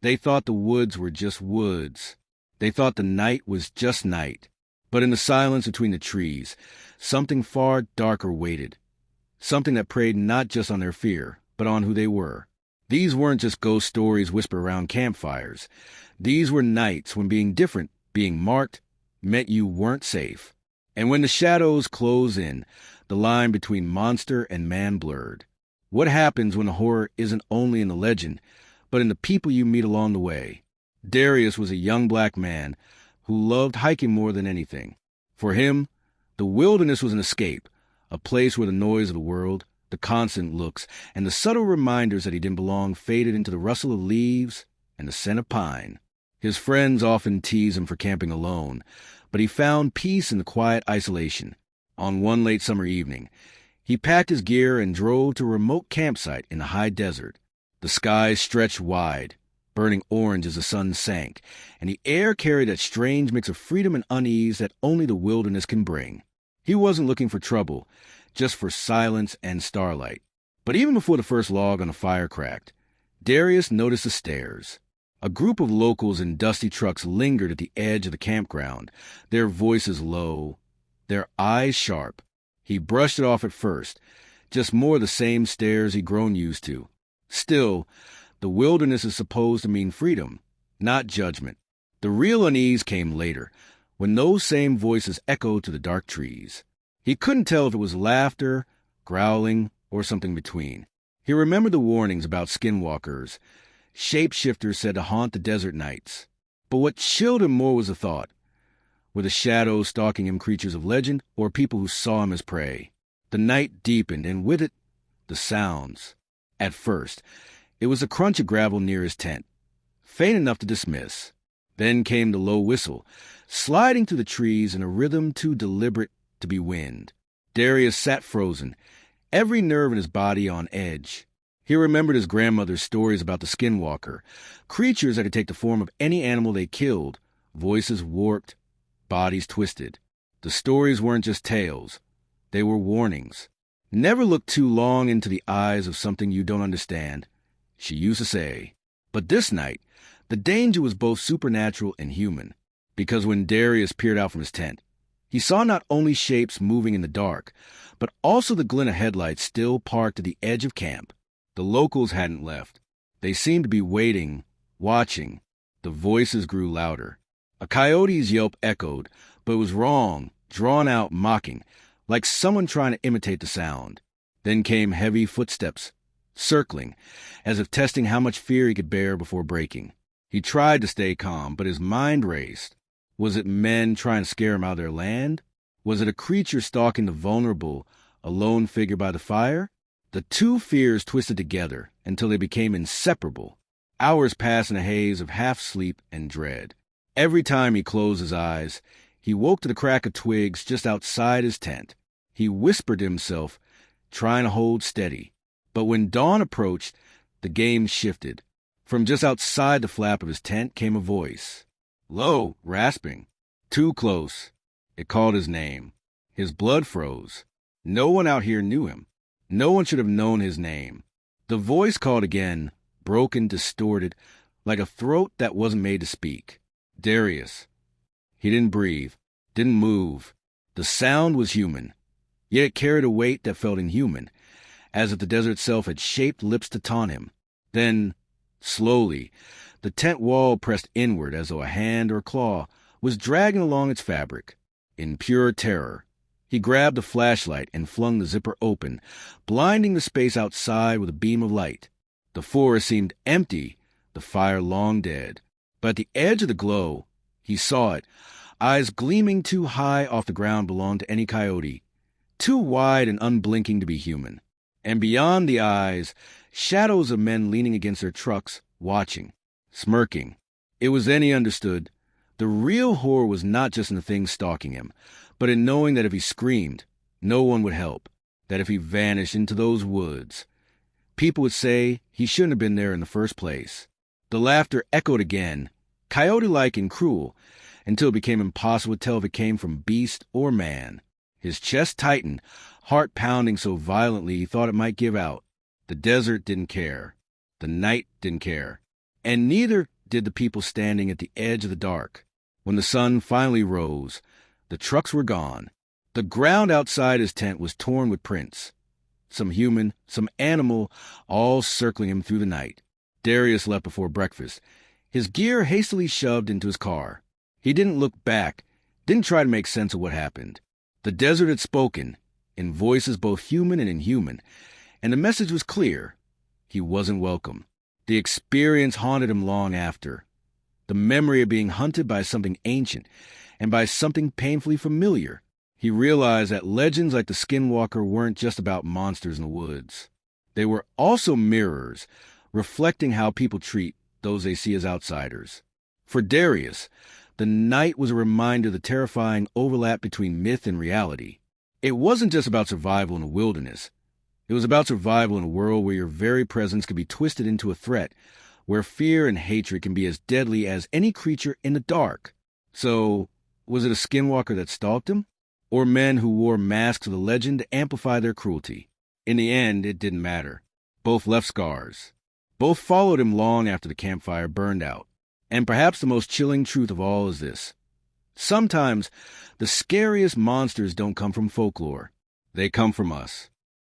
They thought the woods were just woods. They thought the night was just night. But in the silence between the trees, something far darker waited. Something that preyed not just on their fear, but on who they were. These weren't just ghost stories whispered around campfires. These were nights when being different, being marked, meant you weren't safe. And when the shadows close in, the line between monster and man blurred. What happens when the horror isn't only in the legend, but in the people you meet along the way? Darius was a young black man who loved hiking more than anything. For him, the wilderness was an escape, a place where the noise of the world, the constant looks, and the subtle reminders that he didn't belong faded into the rustle of leaves and the scent of pine. His friends often teased him for camping alone, but he found peace in the quiet isolation. On one late summer evening, he packed his gear and drove to a remote campsite in the high desert. The sky stretched wide, burning orange as the sun sank, and the air carried that strange mix of freedom and unease that only the wilderness can bring. He wasn't looking for trouble, just for silence and starlight. But even before the first log on the fire cracked, Darius noticed the stares. A group of locals in dusty trucks lingered at the edge of the campground, their voices low, their eyes sharp. He brushed it off at first, just more the same stares he'd grown used to. Still, the wilderness is supposed to mean freedom, not judgment. The real unease came later, when those same voices echoed to the dark trees. He couldn't tell if it was laughter, growling, or something between. He remembered the warnings about skinwalkers, shapeshifters said to haunt the desert nights. But what chilled him more was the thought. Were the shadows stalking him creatures of legend, or people who saw him as prey? The night deepened, and with it, the sounds. At first, it was the crunch of gravel near his tent, faint enough to dismiss. Then came the low whistle, sliding through the trees in a rhythm too deliberate to be wind. Darius sat frozen, every nerve in his body on edge. He remembered his grandmother's stories about the Skinwalker, creatures that could take the form of any animal they killed, voices warped, bodies twisted. The stories weren't just tales. They were warnings. Never look too long into the eyes of something you don't understand, she used to say. But this night, the danger was both supernatural and human, because when Darius peered out from his tent, he saw not only shapes moving in the dark, but also the glint of headlights still parked at the edge of camp. The locals hadn't left. They seemed to be waiting, watching. The voices grew louder. A coyote's yelp echoed, but it was wrong, drawn out, mocking, like someone trying to imitate the sound. Then came heavy footsteps, circling, as if testing how much fear he could bear before breaking. He tried to stay calm, but his mind raced. Was it men trying to scare him out of their land? Was it a creature stalking the vulnerable, a lone figure by the fire? The two fears twisted together until they became inseparable. Hours passed in a haze of half-sleep and dread. Every time he closed his eyes, he woke to the crack of twigs just outside his tent. He whispered to himself, trying to hold steady. But when dawn approached, the game shifted. From just outside the flap of his tent came a voice. Low, rasping. Too close. It called his name. His blood froze. No one out here knew him. No one should have known his name. The voice called again, broken, distorted, like a throat that wasn't made to speak. Darius. He didn't breathe, didn't move. The sound was human, yet it carried a weight that felt inhuman, as if the desert itself had shaped lips to taunt him. Then, slowly, the tent wall pressed inward as though a hand or claw was dragging along its fabric. In pure terror, he grabbed a flashlight and flung the zipper open, blinding the space outside with a beam of light. The forest seemed empty, the fire long dead. But at the edge of the glow, he saw it, eyes gleaming too high off the ground belonged to any coyote, too wide and unblinking to be human. And beyond the eyes, shadows of men leaning against their trucks, watching, smirking. It was then he understood. The real horror was not just in the thing stalking him, but in knowing that if he screamed, no one would help, that if he vanished into those woods, people would say he shouldn't have been there in the first place. The laughter echoed again, coyote-like and cruel, until it became impossible to tell if it came from beast or man. His chest tightened, heart pounding so violently he thought it might give out. The desert didn't care. The night didn't care. And neither did the people standing at the edge of the dark. When the sun finally rose, the trucks were gone. The ground outside his tent was torn with prints. Some human, some animal, all circling him through the night. Darius left before breakfast, his gear hastily shoved into his car. He didn't look back, didn't try to make sense of what happened. The desert had spoken, in voices both human and inhuman, and the message was clear. He wasn't welcome. The experience haunted him long after. The memory of being hunted by something ancient and by something painfully familiar. He realized that legends like the Skinwalker weren't just about monsters in the woods. They were also mirrors, reflecting how people treat those they see as outsiders. For Darius, the night was a reminder of the terrifying overlap between myth and reality. It wasn't just about survival in the wilderness. It was about survival in a world where your very presence could be twisted into a threat, where fear and hatred can be as deadly as any creature in the dark. So, was it a Skinwalker that stalked him? Or men who wore masks of the legend to amplify their cruelty? In the end, it didn't matter. Both left scars. Both followed him long after the campfire burned out. And perhaps the most chilling truth of all is this. Sometimes, the scariest monsters don't come from folklore. They come from us.